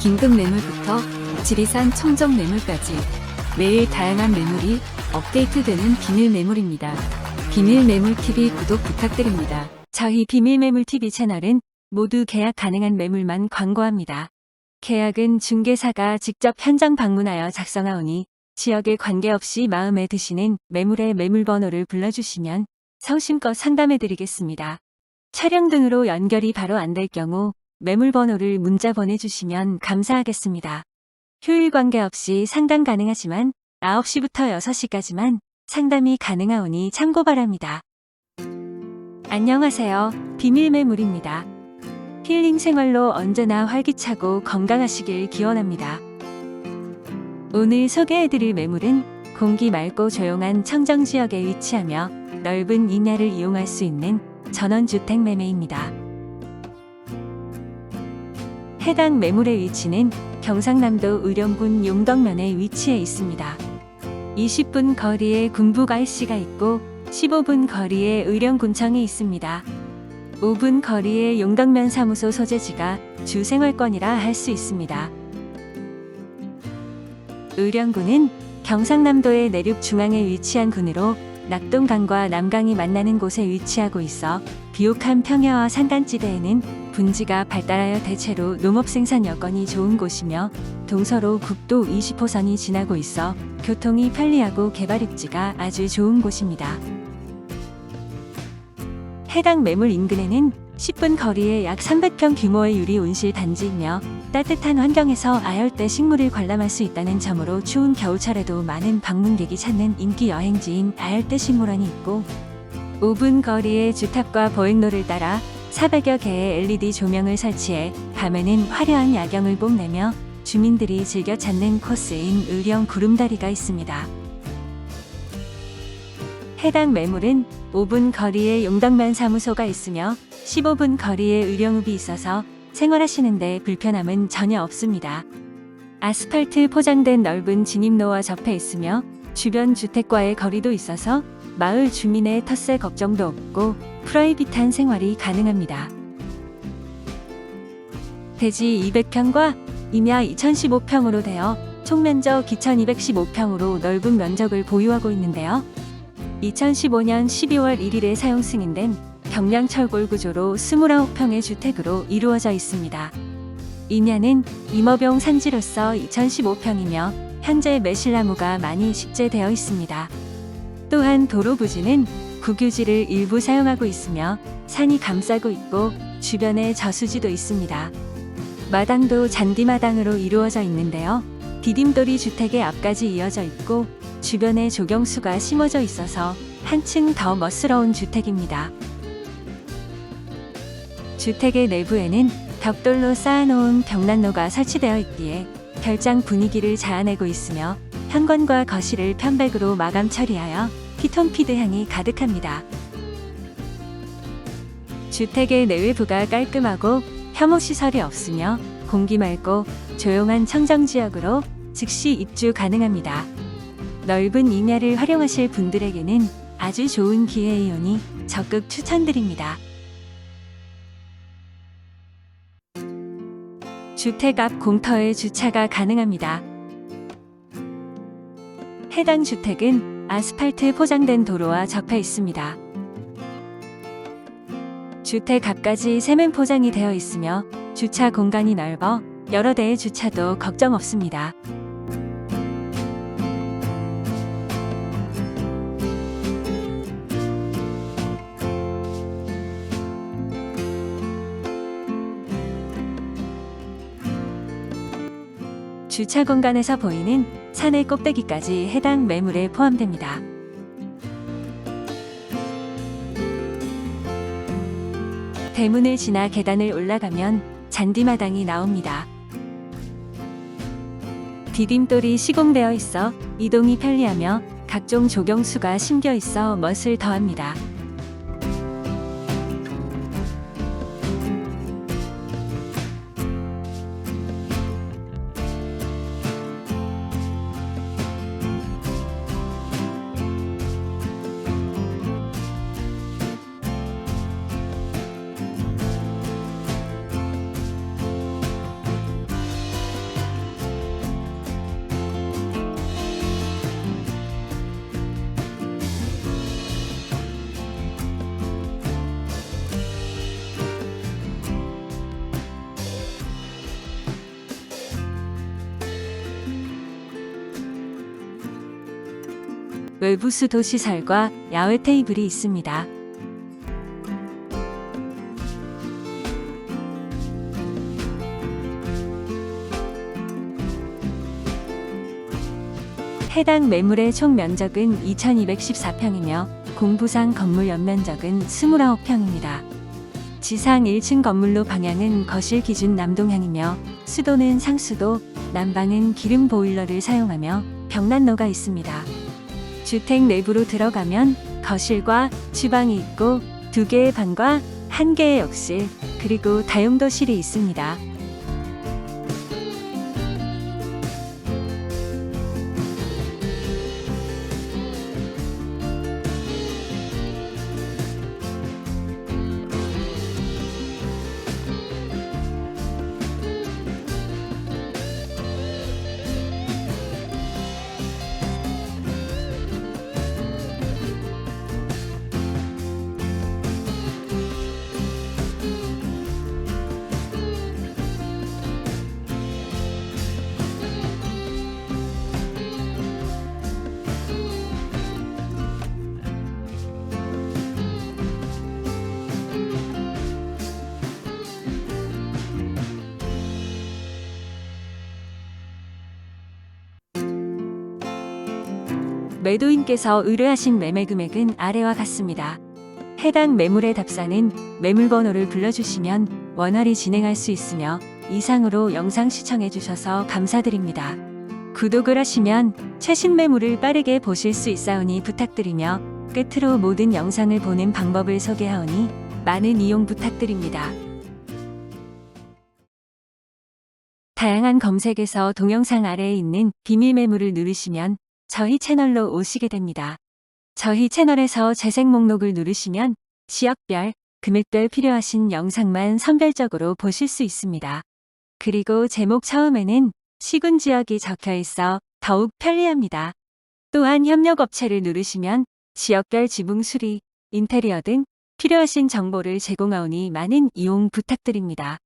긴급 매물부터 지리산 청정 매물까지 매일 다양한 매물이 업데이트되는 비밀 매물입니다. 비밀 매물 TV 구독 부탁드립니다. 저희 비밀 매물 TV 채널은 모두 계약 가능한 매물만 광고합니다. 계약은 중개사가 직접 현장 방문하여 작성하오니 지역에 관계없이 마음에 드시는 매물의 매물번호를 불러주시면 성심껏 상담해드리겠습니다. 촬영 등으로 연결이 바로 안 될 경우 매물번호를 문자 보내주시면 감사하겠습니다. 휴일 관계없이 상담 가능하지만 9시부터 6시까지만 상담이 가능하오니 참고 바랍니다. 안녕하세요. 비밀 매물입니다. 힐링 생활로 언제나 활기차고 건강하시길 기원합니다. 오늘 소개해드릴 매물은 공기 맑고 조용한 청정지역에 위치하며 넓은 임야를 이용할 수 있는 전원주택 매매입니다. 해당 매물의 위치는 경상남도 의령군 용덕면에 위치해 있습니다. 20분 거리에 군북 IC가 있고 15분 거리에 의령군청이 있습니다. 5분 거리에 용덕면 사무소 소재지가 주 생활권이라 할 수 있습니다. 의령군은 경상남도의 내륙 중앙에 위치한 군으로 낙동강과 남강이 만나는 곳에 위치하고 있어 비옥한 평야와 산간지대에는 분지가 발달하여 대체로 농업 생산 여건이 좋은 곳이며 동서로 국도 20호선이 지나고 있어 교통이 편리하고 개발 입지가 아주 좋은 곳입니다. 해당 매물 인근에는 10분 거리에 약 300평 규모의 유리 온실 단지이며 따뜻한 환경에서 아열대 식물을 관람할 수 있다는 점으로 추운 겨울철에도 많은 방문객이 찾는 인기 여행지인 아열대 식물원이 있고 5분 거리에 주탑과 보행로를 따라 400여 개의 LED 조명을 설치해 밤에는 화려한 야경을 뽐내며 주민들이 즐겨 찾는 코스인 의령 구름다리가 있습니다. 해당 매물은 5분 거리에 용덕면 사무소가 있으며 15분 거리에 의령읍이 있어서 생활하시는데 불편함은 전혀 없습니다. 아스팔트 포장된 넓은 진입로와 접해 있으며 주변 주택과의 거리도 있어서 마을 주민의 텃세 걱정도 없고 프라이빗한 생활이 가능합니다. 대지 200평과 임야 2015평으로 되어 총면적 2215평으로 넓은 면적을 보유하고 있는데요. 2015년 12월 1일에 사용 승인된 경량철골 구조로 29평의 주택으로 이루어져 있습니다. 임야는 임업용 산지로서 2015평이며 현재 매실나무가 많이 식재되어 있습니다. 또한 도로 부지는 국유지를 일부 사용하고 있으며 산이 감싸고 있고 주변에 저수지도 있습니다. 마당도 잔디마당으로 이루어져 있는데요. 디딤돌이 주택의 앞까지 이어져 있고 주변에 조경수가 심어져 있어서 한층 더 멋스러운 주택입니다. 주택의 내부에는 벽돌로 쌓아놓은 벽난로가 설치되어 있기에 별장 분위기를 자아내고 있으며 현관과 거실을 편백으로 마감 처리하여 피톤피드 향이 가득합니다. 주택의 내외부가 깔끔하고 혐오시설이 없으며 공기 맑고 조용한 청정지역으로 즉시 입주 가능합니다. 넓은 임야를 활용하실 분들에게는 아주 좋은 기회이오니 적극 추천드립니다. 주택 앞 공터에 주차가 가능합니다. 해당 주택은 아스팔트 포장된 도로와 접해 있습니다. 주택 앞까지 세면 포장이 되어 있으며 주차 공간이 넓어 여러 대의 주차도 걱정 없습니다. 주차 공간에서 보이는 산의 꼭대기까지 해당 매물에 포함됩니다. 대문을 지나 계단을 올라가면 잔디마당이 나옵니다. 디딤돌이 시공되어 있어 이동이 편리하며 각종 조경수가 심겨 있어 멋을 더합니다. 외부 수도 시설과 야외 테이블이 있습니다. 해당 매물의 총 면적은 2214평이며 공부상 건물 연면적은 29평입니다. 지상 1층 건물로 방향은 거실 기준 남동향이며 수도는 상수도, 난방은 기름 보일러를 사용하며 벽난로가 있습니다. 주택 내부로 들어가면 거실과 주방이 있고 2개의 방과 1개의 욕실, 그리고 다용도실이 있습니다. 매도인께서 의뢰하신 매매 금액은 아래와 같습니다. 해당 매물의 답사는 매물번호를 불러주시면 원활히 진행할 수 있으며 이상으로 영상 시청해주셔서 감사드립니다. 구독을 하시면 최신 매물을 빠르게 보실 수 있사오니 부탁드리며 끝으로 모든 영상을 보는 방법을 소개하오니 많은 이용 부탁드립니다. 다양한 검색에서 동영상 아래에 있는 비밀 매물을 누르시면 저희 채널로 오시게 됩니다. 저희 채널에서 재생 목록을 누르시면 지역별, 금액별 필요하신 영상만 선별적으로 보실 수 있습니다. 그리고 제목 처음에는 시군 지역이 적혀 있어 더욱 편리합니다. 또한 협력업체를 누르시면 지역별 지붕 수리, 인테리어 등 필요하신 정보를 제공하오니 많은 이용 부탁드립니다.